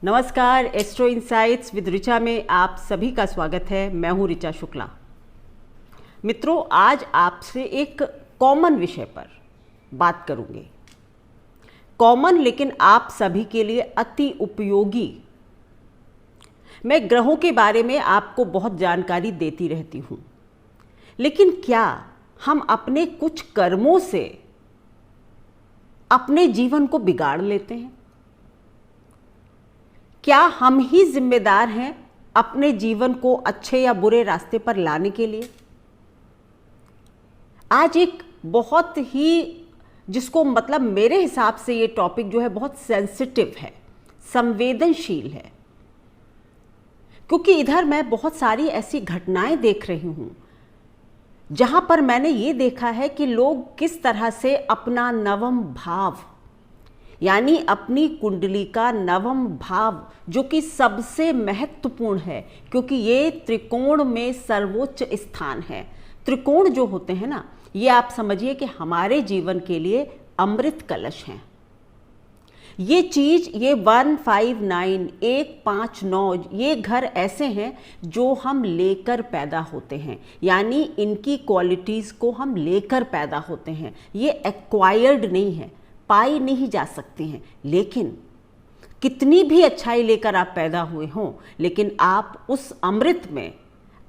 नमस्कार, astro insights with Richa में आप सभी का स्वागत है। मैं हूं ऋचा शुक्ला। मित्रों, आज आपसे एक कॉमन विषय पर बात करूंगी। कॉमन लेकिन आप सभी के लिए अति उपयोगी। मैं ग्रहों के बारे में आपको बहुत जानकारी देती रहती हूं, लेकिन क्या हम अपने कुछ कर्मों से अपने जीवन को बिगाड़ लेते हैं? क्या हम ही जिम्मेदार हैं अपने जीवन को अच्छे या बुरे रास्ते पर लाने के लिए? आज एक बहुत ही जिसको मतलब मेरे हिसाब से ये टॉपिक जो है बहुत सेंसिटिव है, संवेदनशील है, क्योंकि इधर मैं बहुत सारी ऐसी घटनाएं देख रही हूं जहां पर मैंने ये देखा है कि लोग किस तरह से अपना नवम भाव यानी अपनी कुंडली का नवम भाव, जो कि सबसे महत्वपूर्ण है क्योंकि ये त्रिकोण में सर्वोच्च स्थान है। त्रिकोण जो होते हैं ना, ये आप समझिए कि हमारे जीवन के लिए अमृत कलश हैं। ये चीज, ये 159 159 ये घर ऐसे हैं जो हम लेकर पैदा होते हैं, यानी इनकी क्वालिटीज को हम लेकर पैदा होते हैं। ये एक्वायर्ड नहीं है, पाई नहीं जा सकती हैं। लेकिन कितनी भी अच्छाई लेकर आप पैदा हुए हों, लेकिन आप उस अमृत में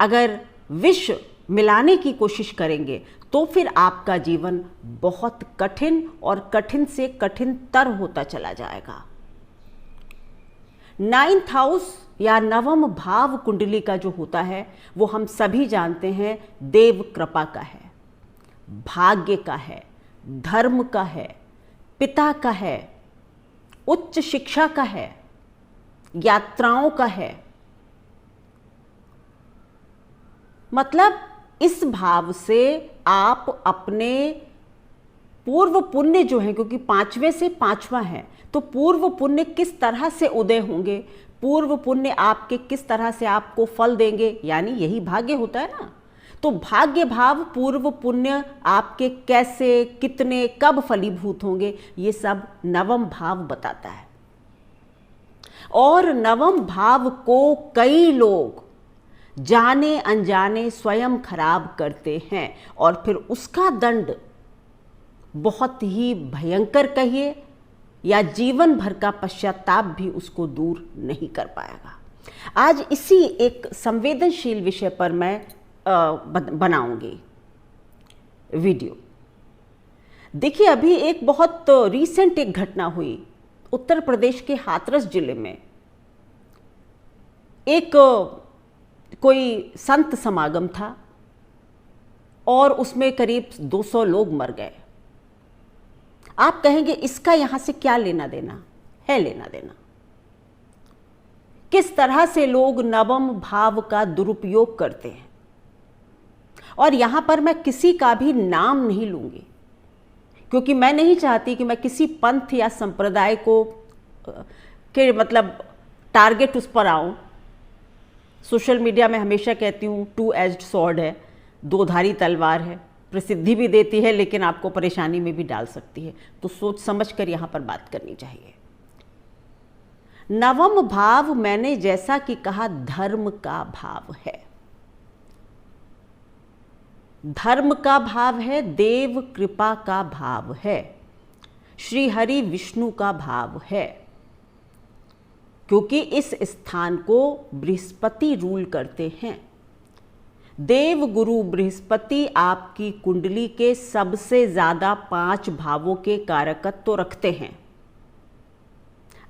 अगर विष मिलाने की कोशिश करेंगे तो फिर आपका जीवन बहुत कठिन और कठिन से कठिनतर होता चला जाएगा। 9th हाउस या नवम भाव कुंडली का जो होता है वो हम सभी जानते हैं देव कृपा का है, भाग्य का है, धर्म का है, पिता का है, उच्च शिक्षा का है, यात्राओं का है। मतलब इस भाव से आप अपने पूर्व पुण्य जो है, क्योंकि 5वें से 5वां है, तो पूर्व पुण्य किस तरह से उदय होंगे, पूर्व पुण्य आपके किस तरह से आपको फल देंगे, यानी यही भाग्य होता है ना। तो भाग्य भाव, पूर्व पुण्य आपके कैसे, कितने, कब फलीभूत होंगे, ये सब नवम भाव बताता है। और नवम भाव को कई लोग जाने अनजाने स्वयं खराब करते हैं और फिर उसका दंड बहुत ही भयंकर कहिए या जीवन भर का पश्चाताप भी उसको दूर नहीं कर पाएगा। आज इसी एक संवेदनशील विषय पर मैं बनाऊंगी वीडियो। देखिए, अभी एक बहुत रीसेंट एक घटना हुई उत्तर प्रदेश के हाथरस जिले में। एक कोई संत समागम था और उसमें करीब 200 लोग मर गए। आप कहेंगे इसका यहां से क्या लेना देना है? लेना देना किस तरह से लोग नवम भाव का दुरुपयोग करते हैं। और यहां पर मैं किसी का भी नाम नहीं लूंगी, क्योंकि मैं नहीं चाहती कि मैं किसी पंथ या संप्रदाय को के मतलब टारगेट उस पर आऊं। सोशल मीडिया में हमेशा कहती हूं 2 एज्ड स्वॉर्ड है, दोधारी तलवार है, प्रसिद्धि भी देती है लेकिन आपको परेशानी में भी डाल सकती है। तो सोच समझ कर यहां पर बात करनी चाहिए। नवम भाव मैंने जैसा कि कहा धर्म का भाव है, धर्म का भाव है, देव कृपा का भाव है, श्री हरि विष्णु का भाव है, क्योंकि इस स्थान को बृहस्पति रूल करते हैं। देव गुरु बृहस्पति आपकी कुंडली के सबसे ज्यादा 5 भावों के कारकत्व रखते हैं।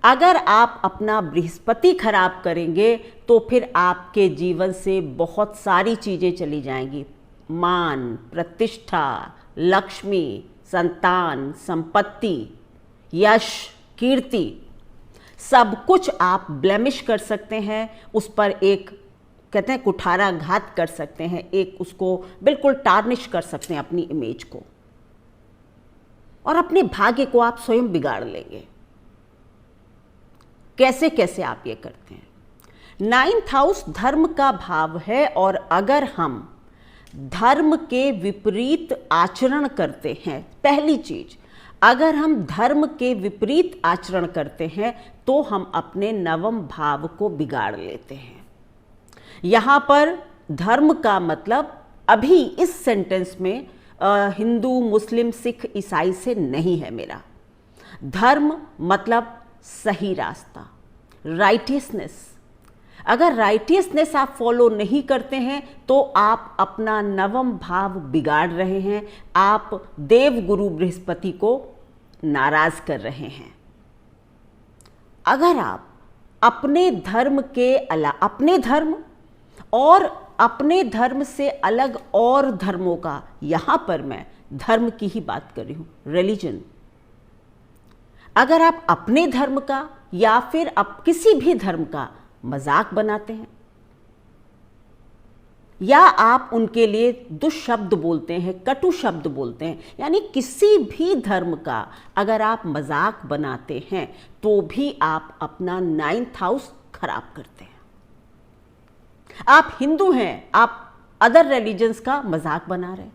अगर आप अपना बृहस्पति खराब करेंगे तो फिर आपके जीवन से बहुत सारी चीजें चली जाएंगी। मान, प्रतिष्ठा, लक्ष्मी, संतान, संपत्ति, यश, कीर्ति, सब कुछ आप ब्लेमिश कर सकते हैं। उस पर एक कहते हैं कुठाराघात कर सकते हैं, एक उसको बिल्कुल टार्निश कर सकते हैं अपनी इमेज को, और अपने भाग्य को आप स्वयं बिगाड़ लेंगे। कैसे कैसे आप ये करते हैं? 9th हाउस धर्म का भाव है, और अगर हम धर्म के विपरीत आचरण करते हैं, पहली चीज अगर हम धर्म के विपरीत आचरण करते हैं तो हम अपने नवम भाव को बिगाड़ लेते हैं। यहाँ पर धर्म का मतलब अभी इस सेंटेंस में हिंदू, मुस्लिम, सिख, ईसाई से नहीं है मेरा। धर्म मतलब सही रास्ता, राइटियसनेस। अगर राइटियसनेस आप फॉलो नहीं करते हैं तो आप अपना नवम भाव बिगाड़ रहे हैं, आप देव गुरु बृहस्पति को नाराज कर रहे हैं। अगर आप अपने धर्म के अपने धर्म और अपने धर्म से अलग और धर्मों का, यहां पर मैं धर्म की ही बात कर रही हूं, रिलीजन, अगर आप अपने धर्म का या फिर किसी भी धर्म का मजाक बनाते हैं या आप उनके लिए दुष्शब्द बोलते हैं, कटु शब्द बोलते हैं, यानी किसी भी धर्म का अगर आप मजाक बनाते हैं तो भी आप अपना 9th हाउस खराब करते हैं। आप हिंदू हैं, आप अदर रिलीजन्स का मजाक बना रहे हैं।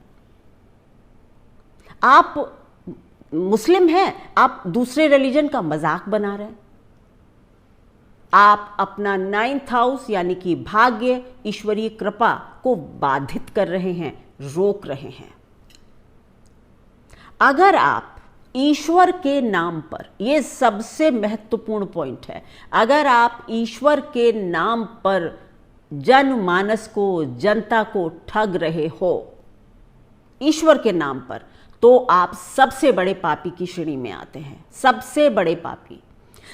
आप मुस्लिम हैं, आप दूसरे रिलीजन का मजाक बना रहे हैं। आप अपना 9th हाउस यानी कि भाग्य, ईश्वरीय कृपा को बाधित कर रहे हैं, रोक रहे हैं। अगर आप ईश्वर के नाम पर, यह सबसे महत्वपूर्ण पॉइंट है, अगर आप ईश्वर के नाम पर जनमानस को, जनता को ठग रहे हो ईश्वर के नाम पर, तो आप सबसे बड़े पापी की श्रेणी में आते हैं, सबसे बड़े पापी।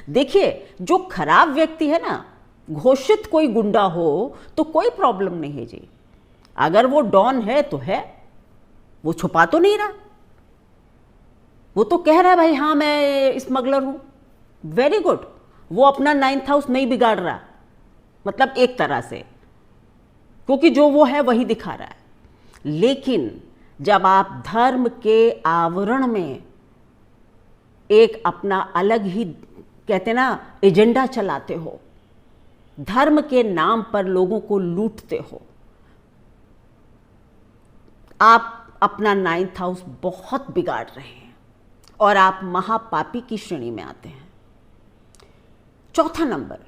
देखिए, जो खराब व्यक्ति है ना, घोषित कोई गुंडा हो तो कोई प्रॉब्लम नहीं है जी। अगर वो डॉन है तो है, वो छुपा तो नहीं रहा, वो तो कह रहा है भाई हाँ मैं स्मगलर हूं, वेरी गुड। वो अपना 9th हाउस नहीं बिगाड़ रहा, मतलब एक तरह से, क्योंकि जो वो है वही दिखा रहा है। लेकिन जब आप धर्म के आवरण में एक अपना अलग ही, कहते ना, एजेंडा चलाते हो, धर्म के नाम पर लोगों को लूटते हो, आप अपना 9th हाउस बहुत बिगाड़ रहे हैं और आप महापापी की श्रेणी में आते हैं। चौथा नंबर,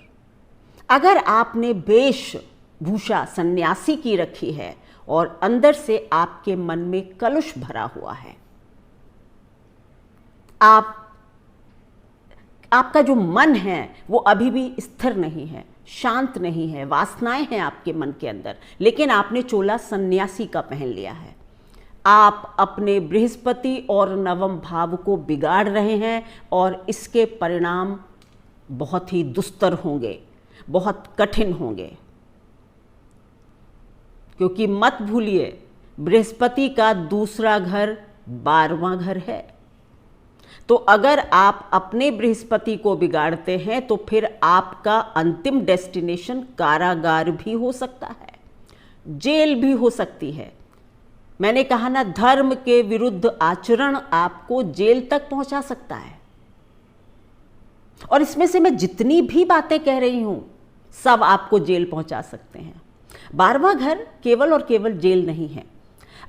अगर आपने वेशभूषा सन्यासी की रखी है और अंदर से आपके मन में कलुष भरा हुआ है, आपका जो मन है वो अभी भी स्थिर नहीं है, शांत नहीं है, वासनाएं हैं आपके मन के अंदर, लेकिन आपने चोला सन्यासी का पहन लिया है। आप अपने बृहस्पति और नवम भाव को बिगाड़ रहे हैं और इसके परिणाम बहुत ही दुस्तर होंगे, बहुत कठिन होंगे। क्योंकि मत भूलिए, बृहस्पति का दूसरा घर 12वां घर है। तो अगर आप अपने बृहस्पति को बिगाड़ते हैं तो फिर आपका अंतिम डेस्टिनेशन कारागार भी हो सकता है, जेल भी हो सकती है। मैंने कहा ना, धर्म के विरुद्ध आचरण आपको जेल तक पहुंचा सकता है। और इसमें से मैं जितनी भी बातें कह रही हूं सब आपको जेल पहुंचा सकते हैं। 12वां घर केवल और केवल जेल नहीं है।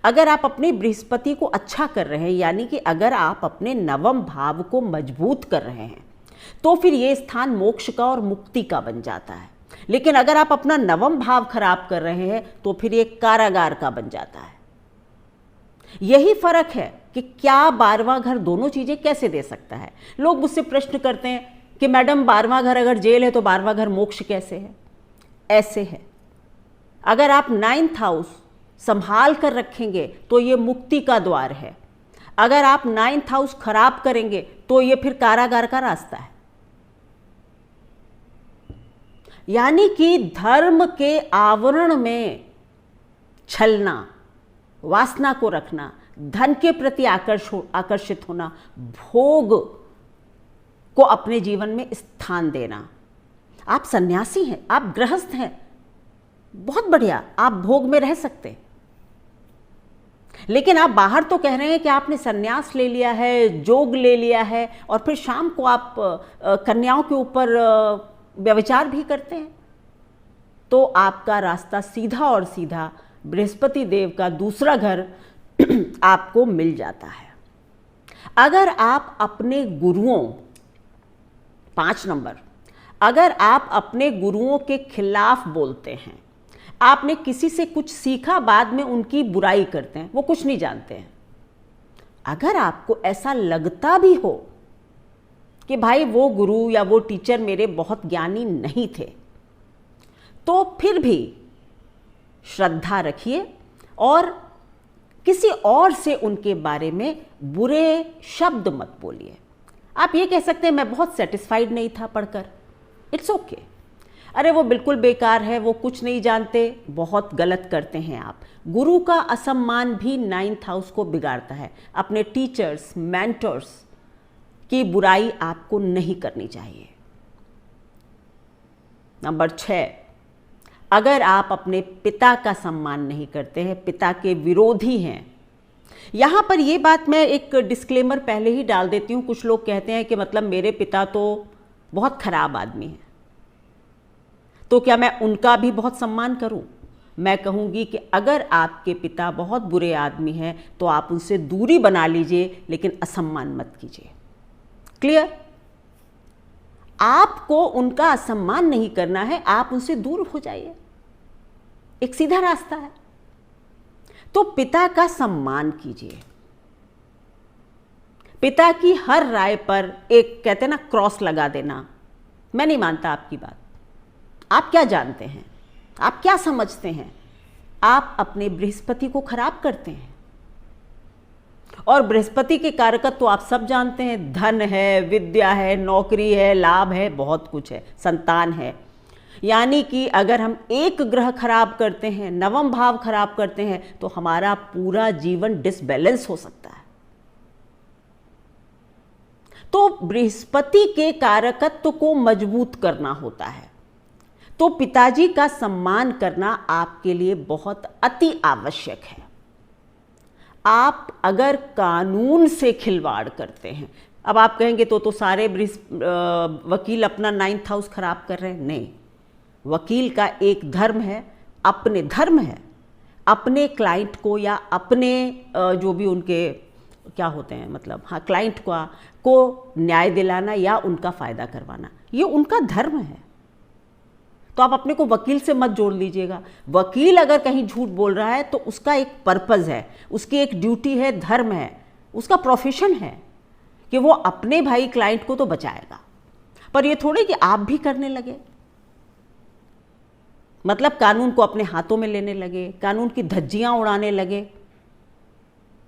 अगर आप अपने बृहस्पति को अच्छा कर रहे हैं, यानी कि अगर आप अपने नवम भाव को मजबूत कर रहे हैं, तो फिर ये स्थान मोक्ष का और मुक्ति का बन जाता है। लेकिन अगर आप अपना नवम भाव खराब कर रहे हैं तो फिर ये कारागार का बन जाता है। यही फर्क है कि क्या 12वां घर दोनों चीजें कैसे दे सकता है। लोग मुझसे प्रश्न करते हैं कि मैडम 12वां घर अगर जेल है तो 12वां घर मोक्ष कैसे है? ऐसे है, अगर आप 9th हाउस संभाल कर रखेंगे तो ये मुक्ति का द्वार है। अगर आप 9th हाउस खराब करेंगे तो ये फिर कारागार का रास्ता है। यानी कि धर्म के आवरण में छलना, वासना को रखना, धन के प्रति आकर्षित होना, भोग को अपने जीवन में स्थान देना। आप सन्यासी हैं, आप गृहस्थ हैं, बहुत बढ़िया, आप भोग में रह सकते, लेकिन आप बाहर तो कह रहे हैं कि आपने सन्यास ले लिया है, जोग ले लिया है, और फिर शाम को आप कन्याओं के ऊपर व्यभिचार भी करते हैं। तो आपका रास्ता सीधा और सीधा बृहस्पति देव का दूसरा घर आपको मिल जाता है। अगर आप अपने गुरुओं, 5 नंबर, अगर आप अपने गुरुओं के खिलाफ बोलते हैं, आपने किसी से कुछ सीखा, बाद में उनकी बुराई करते हैं, वो कुछ नहीं जानते हैं, अगर आपको ऐसा लगता भी हो कि भाई वो गुरु या वो टीचर मेरे बहुत ज्ञानी नहीं थे, तो फिर भी श्रद्धा रखिए और किसी और से उनके बारे में बुरे शब्द मत बोलिए। आप ये कह सकते हैं मैं बहुत सेटिस्फाइड नहीं था पढ़कर, इट्स ओके। अरे वो बिल्कुल बेकार है, वो कुछ नहीं जानते, बहुत गलत करते हैं आप। गुरु का असम्मान भी 9th हाउस को बिगाड़ता है। अपने टीचर्स, मेंटर्स की बुराई आपको नहीं करनी चाहिए। नंबर 6, अगर आप अपने पिता का सम्मान नहीं करते हैं, पिता के विरोधी हैं। यहाँ पर ये बात मैं एक डिस्क्लेमर पहले ही डाल देती हूँ। कुछ लोग कहते हैं कि मतलब मेरे पिता तो बहुत खराब आदमी हैं, तो क्या मैं उनका भी बहुत सम्मान करूं? मैं कहूंगी कि अगर आपके पिता बहुत बुरे आदमी हैं तो आप उनसे दूरी बना लीजिए, लेकिन असम्मान मत कीजिए। क्लियर? आपको उनका असम्मान नहीं करना है, आप उनसे दूर हो जाइए, एक सीधा रास्ता है। तो पिता का सम्मान कीजिए। पिता की हर राय पर एक कहते हैं ना क्रॉस लगा देना, मैं नहीं मानता आपकी बात। आप क्या जानते हैं, आप क्या समझते हैं? आप अपने बृहस्पति को खराब करते हैं। और बृहस्पति के कारकत्व तो आप सब जानते हैं, धन है, विद्या है, नौकरी है, लाभ है, बहुत कुछ है, संतान है। यानी कि अगर हम एक ग्रह खराब करते हैं, 9वां भाव खराब करते हैं, तो हमारा पूरा जीवन डिसबैलेंस हो सकता है। तो बृहस्पति के कारकत्व को मजबूत करना होता है। तो पिताजी का सम्मान करना आपके लिए बहुत अति आवश्यक है। आप अगर कानून से खिलवाड़ करते हैं, अब आप कहेंगे तो सारे वकील अपना 9th हाउस खराब कर रहे हैं। नहीं, वकील का एक धर्म है, अपने धर्म है, अपने क्लाइंट को या अपने जो भी उनके क्या होते हैं मतलब क्लाइंट को न्याय दिलाना या उनका फ़ायदा करवाना, ये उनका धर्म है। तो आप अपने को वकील से मत जोड़ लीजिएगा। वकील अगर कहीं झूठ बोल रहा है तो उसका एक पर्पज़ है, उसकी एक ड्यूटी है, धर्म है, उसका प्रोफेशन है कि वो अपने भाई क्लाइंट को तो बचाएगा। पर ये थोड़ी कि आप भी करने लगे, मतलब कानून को अपने हाथों में लेने लगे, कानून की धज्जियां उड़ाने लगे,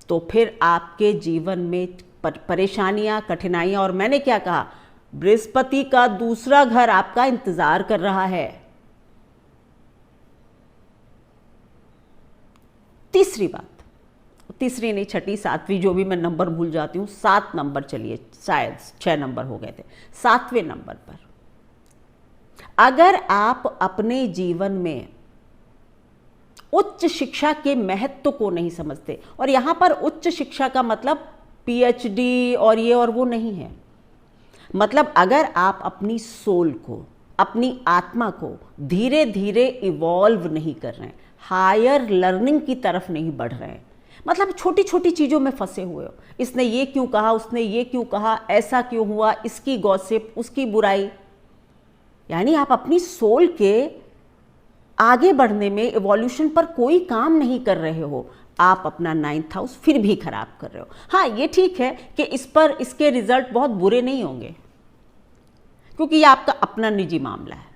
तो फिर आपके जीवन में परेशानियां, कठिनाइयां, और मैंने क्या कहा, बृहस्पति का दूसरा घर आपका इंतजार कर रहा है। तीसरी बात, तीसरी नहीं, छठी, सातवीं, जो भी मैं नंबर भूल जाती हूँ, 7 नंबर, चलिए शायद 6 नंबर हो गए थे, 7वें नंबर पर अगर आप अपने जीवन में उच्च शिक्षा के महत्व को नहीं समझते, और यहाँ पर उच्च शिक्षा का मतलब PhD और ये और वो नहीं है, मतलब अगर आप अपनी सोल को, अपनी आत्मा को धीरे धीरे इवॉल्व नहीं कर रहे हैं, हायर लर्निंग की तरफ नहीं बढ़ रहे हैं, मतलब छोटी छोटी चीज़ों में फंसे हुए हो, इसने ये क्यों कहा, उसने ये क्यों कहा, ऐसा क्यों हुआ, इसकी गॉसिप, उसकी बुराई, यानी आप अपनी सोल के आगे बढ़ने में, इवोल्यूशन पर कोई काम नहीं कर रहे हो, आप अपना 9th हाउस फिर भी खराब कर रहे हो। हाँ, ये ठीक है कि इस पर इसके रिजल्ट बहुत बुरे नहीं होंगे, क्योंकि ये आपका अपना निजी मामला है,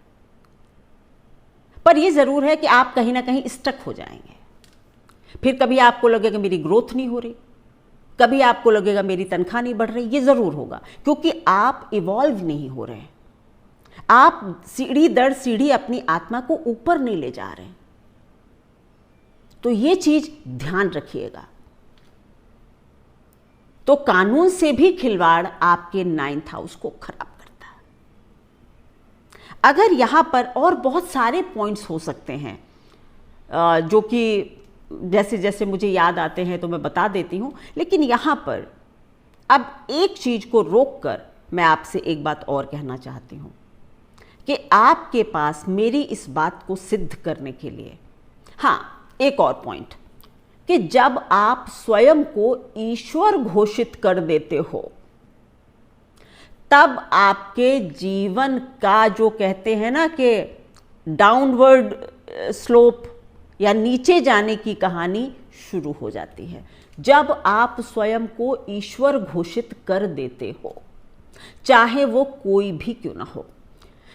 पर यह जरूर है कि आप कहीं ना कहीं स्टक हो जाएंगे। फिर कभी आपको लगेगा मेरी ग्रोथ नहीं हो रही, कभी आपको लगेगा मेरी तनख्वाह नहीं बढ़ रही, ये जरूर होगा, क्योंकि आप इवॉल्व नहीं हो रहे हैं, आप सीढ़ी दर सीढ़ी अपनी आत्मा को ऊपर नहीं ले जा रहे हैं। तो ये चीज ध्यान रखिएगा। तो कानून से भी खिलवाड़ आपके 9th हाउस को खराब करता है। अगर यहां पर और बहुत सारे पॉइंट्स हो सकते हैं जो कि जैसे जैसे मुझे याद आते हैं तो मैं बता देती हूं, लेकिन यहां पर अब एक चीज को रोककर मैं आपसे एक बात और कहना चाहती हूं कि आपके पास मेरी इस बात को सिद्ध करने के लिए, हाँ, एक और पॉइंट, कि जब आप स्वयं को ईश्वर घोषित कर देते हो, तब आपके जीवन का जो कहते हैं ना कि डाउनवर्ड स्लोप या नीचे जाने की कहानी शुरू हो जाती है। जब आप स्वयं को ईश्वर घोषित कर देते हो, चाहे वो कोई भी क्यों ना हो,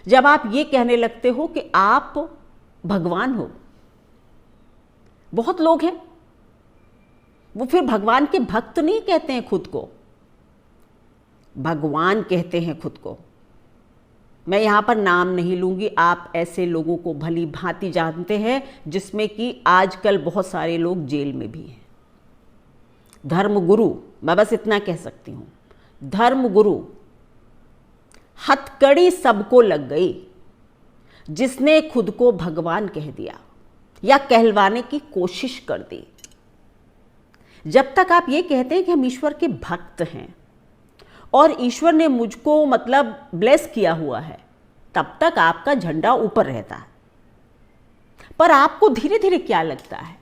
जब आप ये कहने लगते हो कि आप भगवान हो। बहुत लोग हैं वो फिर भगवान के भक्त नहीं कहते हैं खुद को, भगवान कहते हैं खुद को। मैं यहां पर नाम नहीं लूंगी, आप ऐसे लोगों को भली भांति जानते हैं, जिसमें कि आजकल बहुत सारे लोग जेल में भी हैं। धर्मगुरु, मैं बस इतना कह सकती हूं, धर्मगुरु हथकड़ी सबको लग गई जिसने खुद को भगवान कह दिया या कहलवाने की कोशिश कर दी। जब तक आप ये कहते हैं कि हम ईश्वर के भक्त हैं और ईश्वर ने मुझको मतलब ब्लेस किया हुआ है, तब तक आपका झंडा ऊपर रहता है। पर आपको धीरे धीरे क्या लगता है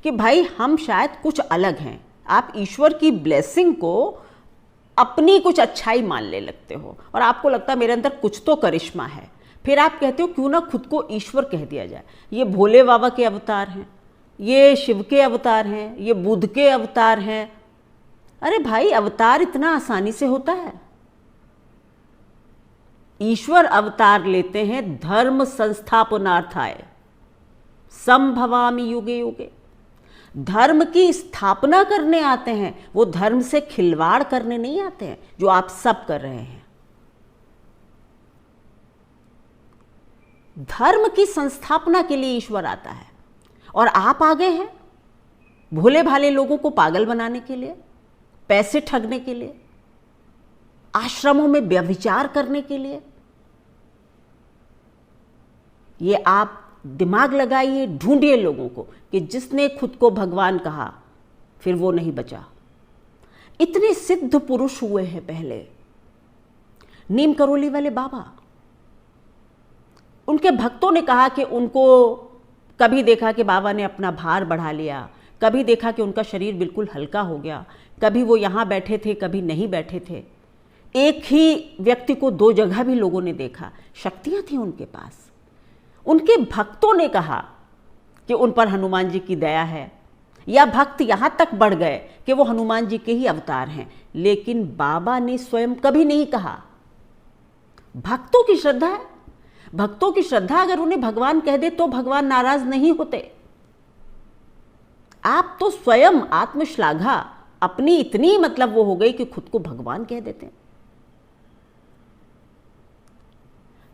कि भाई हम शायद कुछ अलग हैं। आप ईश्वर की ब्लेसिंग को अपनी कुछ अच्छाई मानने लगते हो और आपको लगता है मेरे अंदर कुछ तो करिश्मा है। फिर आप कहते हो क्यों ना खुद को ईश्वर कह दिया जाए। ये भोले बाबा के अवतार हैं, ये शिव के अवतार हैं, ये बुद्ध के अवतार हैं। अरे भाई, अवतार इतना आसानी से होता है? ईश्वर अवतार लेते हैं धर्म संस्थापनार्थाय संभवामि युगे युगे। धर्म की स्थापना करने आते हैं, वो धर्म से खिलवाड़ करने नहीं आते हैं जो आप सब कर रहे हैं। धर्म की संस्थापना के लिए ईश्वर आता है और आप आ गए हैं भोले भाले लोगों को पागल बनाने के लिए, पैसे ठगने के लिए, आश्रमों में व्यभिचार करने के लिए। ये आप दिमाग लगाइए, ढूंढिए लोगों को कि जिसने खुद को भगवान कहा फिर वो नहीं बचा। इतने सिद्ध पुरुष हुए हैं पहले। नीम करोली वाले बाबा, उनके भक्तों ने कहा कि उनको कभी देखा कि बाबा ने अपना भार बढ़ा लिया, कभी देखा कि उनका शरीर बिल्कुल हल्का हो गया, कभी वो यहाँ बैठे थे कभी नहीं बैठे थे। एक ही व्यक्ति को दो जगह भी लोगों ने देखा। शक्तियाँ थी उनके पास। उनके भक्तों ने कहा कि उन पर हनुमान जी की दया है, या भक्त यहाँ तक बढ़ गए कि वो हनुमान जी के ही अवतार हैं। लेकिन बाबा ने स्वयं कभी नहीं कहा। भक्तों की श्रद्धा है, भक्तों की श्रद्धा अगर उन्हें भगवान कह दे तो भगवान नाराज नहीं होते। आप तो स्वयं आत्मश्लाघा अपनी इतनी मतलब वो हो गई कि खुद को भगवान कह देते हैं।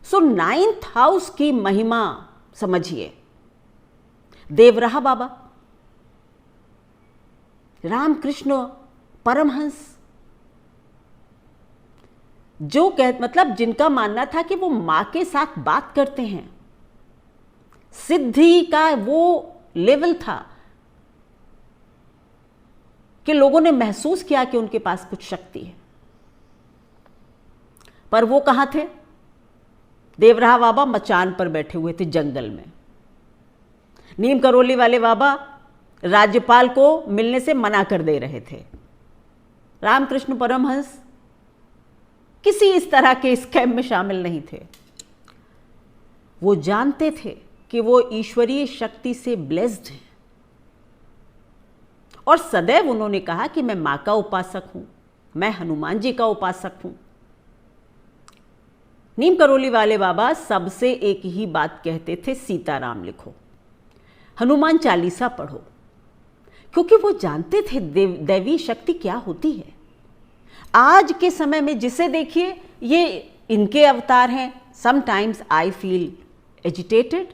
सो 9th हाउस की महिमा समझिए। देवराहा बाबा, रामकृष्ण परमहंस, जो मतलब जिनका मानना था कि वो मां के साथ बात करते हैं, सिद्धि का वो लेवल था कि लोगों ने महसूस किया कि उनके पास कुछ शक्ति है। पर वो कहां थे? देवराहा बाबा मचान पर बैठे हुए थे जंगल में। नीम करोली वाले बाबा राज्यपाल को मिलने से मना कर दे रहे थे। रामकृष्ण परमहंस किसी इस तरह के स्कैम में शामिल नहीं थे। वो जानते थे कि वो ईश्वरीय शक्ति से ब्लेस्ड हैं और सदैव उन्होंने कहा कि मैं मां का उपासक हूं, मैं हनुमान जी का उपासक हूं। नीम करोली वाले बाबा सबसे एक ही बात कहते थे, सीताराम लिखो, हनुमान चालीसा पढ़ो, क्योंकि वो जानते थे दैवी शक्ति क्या होती है। आज के समय में जिसे देखिए ये इनके अवतार हैं। Sometimes I feel agitated,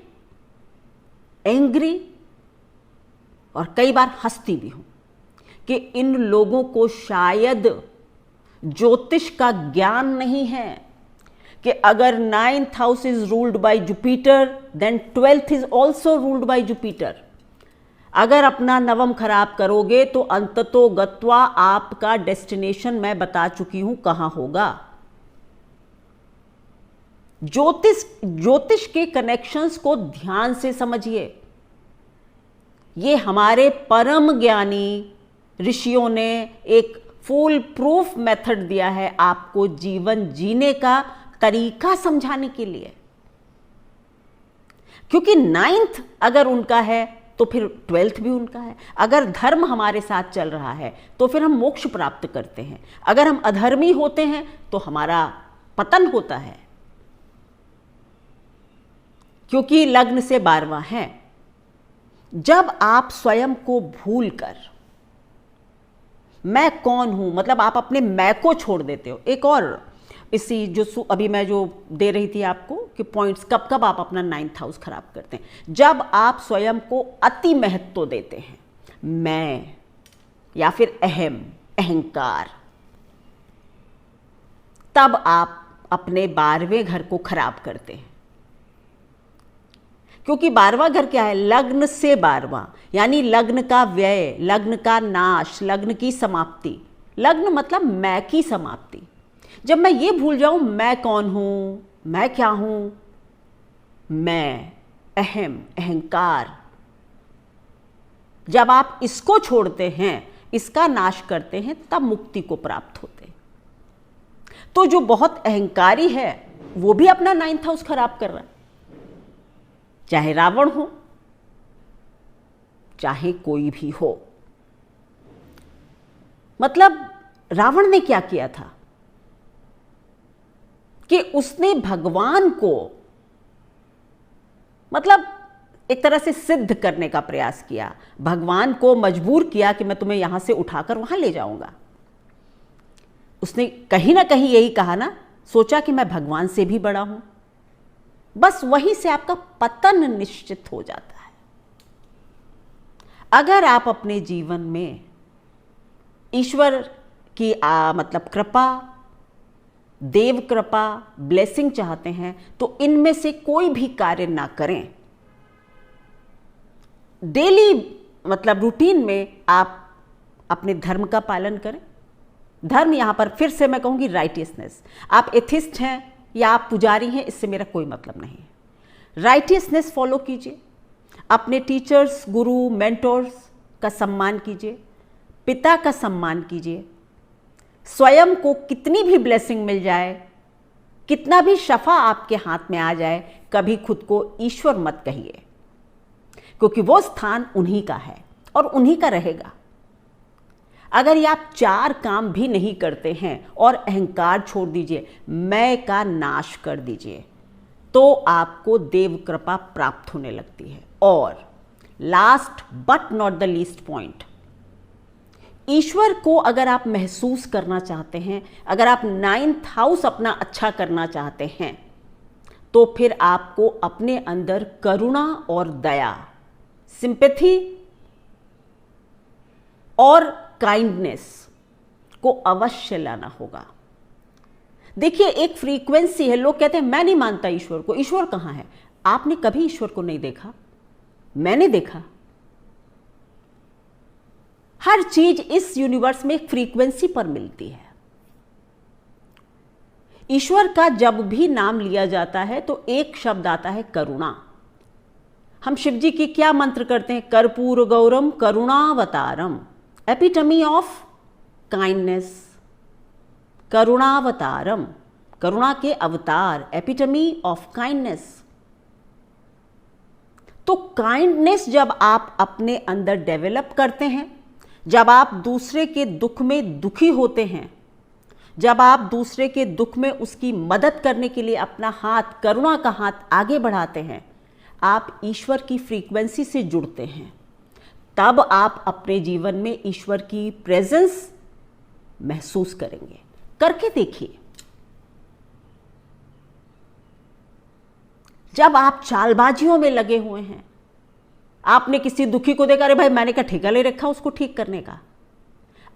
angry और कई बार हंसती भी हूं कि इन लोगों को शायद ज्योतिष का ज्ञान नहीं है कि अगर 9th house is ruled by Jupiter then 12th is also ruled by Jupiter. अगर अपना नवम खराब करोगे तो अंततो गत्वा आपका डेस्टिनेशन मैं बता चुकी हूं कहां होगा। ज्योतिष के कनेक्शंस को ध्यान से समझिए। ये हमारे परम ज्ञानी ऋषियों ने एक फुल प्रूफ मेथड दिया है आपको जीवन जीने का तरीका समझाने के लिए। क्योंकि 9th अगर उनका है तो फिर 12th भी उनका है। अगर धर्म हमारे साथ चल रहा है तो फिर हम मोक्ष प्राप्त करते हैं, अगर हम अधर्मी होते हैं तो हमारा पतन होता है, क्योंकि लग्न से 12वां है। जब आप स्वयं को भूलकर मैं कौन हूं, मतलब आप अपने मैं को छोड़ देते हो। एक और इसी जो अभी मैं जो दे रही थी आपको कि पॉइंट्स कब कब आप अपना 9th हाउस खराब करते हैं, जब आप स्वयं को अति महत्व देते हैं, मैं या फिर अहम, अहंकार, तब आप अपने 12वें घर को खराब करते हैं। क्योंकि 12वां घर क्या है, लग्न से 12वां, यानी लग्न का व्यय, लग्न का नाश, लग्न की समाप्ति। लग्न मतलब मैं की समाप्ति। जब मैं ये भूल जाऊं मैं कौन हूं, मैं क्या हूं, मैं, अहम, अहंकार, जब आप इसको छोड़ते हैं, इसका नाश करते हैं, तब मुक्ति को प्राप्त होते हैं। तो जो बहुत अहंकारी है वो भी अपना 9th हाउस खराब कर रहा है, चाहे रावण हो, चाहे कोई भी हो। मतलब रावण ने क्या किया था कि उसने भगवान को मतलब एक तरह से सिद्ध करने का प्रयास किया, भगवान को मजबूर किया कि मैं तुम्हें यहां से उठाकर वहां ले जाऊंगा। उसने कहीं ना कहीं यही कहा ना, सोचा कि मैं भगवान से भी बड़ा हूं। बस वहीं से आपका पतन निश्चित हो जाता है। अगर आप अपने जीवन में ईश्वर की मतलब कृपा, देव कृपा, ब्लेसिंग चाहते हैं तो इनमें से कोई भी कार्य ना करें। डेली मतलब रूटीन में आप अपने धर्म का पालन करें। धर्म यहां पर फिर से मैं कहूंगी राइटियसनेस। आप एथिस्ट हैं या आप पुजारी हैं, इससे मेरा कोई मतलब नहीं है। राइटियसनेस फॉलो कीजिए, अपने टीचर्स, गुरु, मेंटोर्स का सम्मान कीजिए, पिता का सम्मान कीजिए। स्वयं को कितनी भी ब्लेसिंग मिल जाए, कितना भी शफा आपके हाथ में आ जाए, कभी खुद को ईश्वर मत कहिए, क्योंकि वो स्थान उन्हीं का है और उन्हीं का रहेगा। अगर ये आप 4 काम भी नहीं करते हैं और अहंकार छोड़ दीजिए, मैं का नाश कर दीजिए, तो आपको देव कृपा प्राप्त होने लगती है। और last but not the least point, ईश्वर को अगर आप महसूस करना चाहते हैं, अगर आप 9th हाउस अपना अच्छा करना चाहते हैं, तो फिर आपको अपने अंदर करुणा और दया, सिंपैथी और काइंडनेस को अवश्य लाना होगा। देखिए, एक फ्रीक्वेंसी है। लोग कहते हैं मैं नहीं मानता ईश्वर को। ईश्वर कहां है? आपने कभी ईश्वर को नहीं देखा? मैंने देखा। हर चीज इस यूनिवर्स में एक फ्रीक्वेंसी पर मिलती है। ईश्वर का जब भी नाम लिया जाता है तो एक शब्द आता है करुणा। हम शिव जी की क्या मंत्र करते हैं? कर्पूर गौरम करुणावतारम, एपिटमी ऑफ काइंडनेस। करुणावतारम, करुणा के अवतार, एपिटमी ऑफ काइंडनेस। तो काइंडनेस जब आप अपने अंदर डेवलप करते हैं, जब आप दूसरे के दुख में दुखी होते हैं, जब आप दूसरे के दुख में उसकी मदद करने के लिए अपना हाथ, करुणा का हाथ आगे बढ़ाते हैं, आप ईश्वर की फ्रीक्वेंसी से जुड़ते हैं। तब आप अपने जीवन में ईश्वर की प्रेजेंस महसूस करेंगे। करके देखिए। जब आप चालबाजियों में लगे हुए हैं, आपने किसी दुखी को देखा, अरे भाई मैंने क्या ठेका ले रखा उसको ठीक करने का,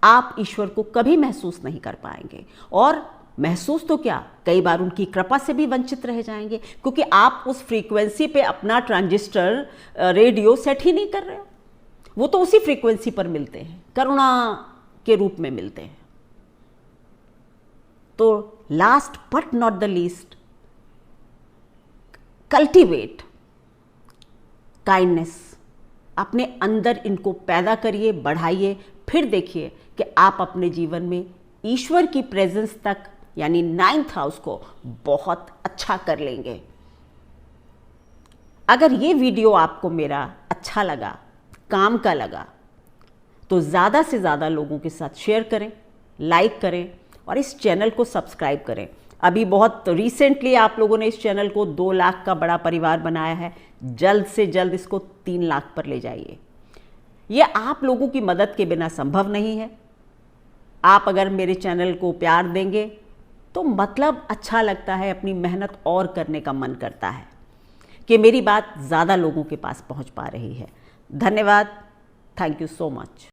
आप ईश्वर को कभी महसूस नहीं कर पाएंगे। और महसूस तो क्या, कई बार उनकी कृपा से भी वंचित रह जाएंगे, क्योंकि आप उस फ्रीक्वेंसी पे अपना ट्रांजिस्टर, रेडियो सेट ही नहीं कर रहे हो। वो तो उसी फ्रीक्वेंसी पर मिलते हैं, करुणा के रूप में मिलते हैं। तो last but not the least, cultivate kindness अपने अंदर इनको पैदा करिए, बढ़ाइए, फिर देखिए कि आप अपने जीवन में ईश्वर की प्रेजेंस तक यानी 9th हाउस को बहुत अच्छा कर लेंगे। अगर ये वीडियो आपको मेरा अच्छा लगा, काम का लगा, तो ज़्यादा से ज़्यादा लोगों के साथ शेयर करें, लाइक करें और इस चैनल को सब्सक्राइब करें। अभी बहुत रिसेंटली आप लोगों ने इस चैनल को 2 लाख का बड़ा परिवार बनाया है, जल्द से जल्द इसको 3 लाख पर ले जाइए। ये आप लोगों की मदद के बिना संभव नहीं है। आप अगर मेरे चैनल को प्यार देंगे तो मतलब अच्छा लगता है, अपनी मेहनत और करने का मन करता है कि मेरी बात ज़्यादा लोगों के पास पहुंच पा रही है। धन्यवाद। Thank you so much.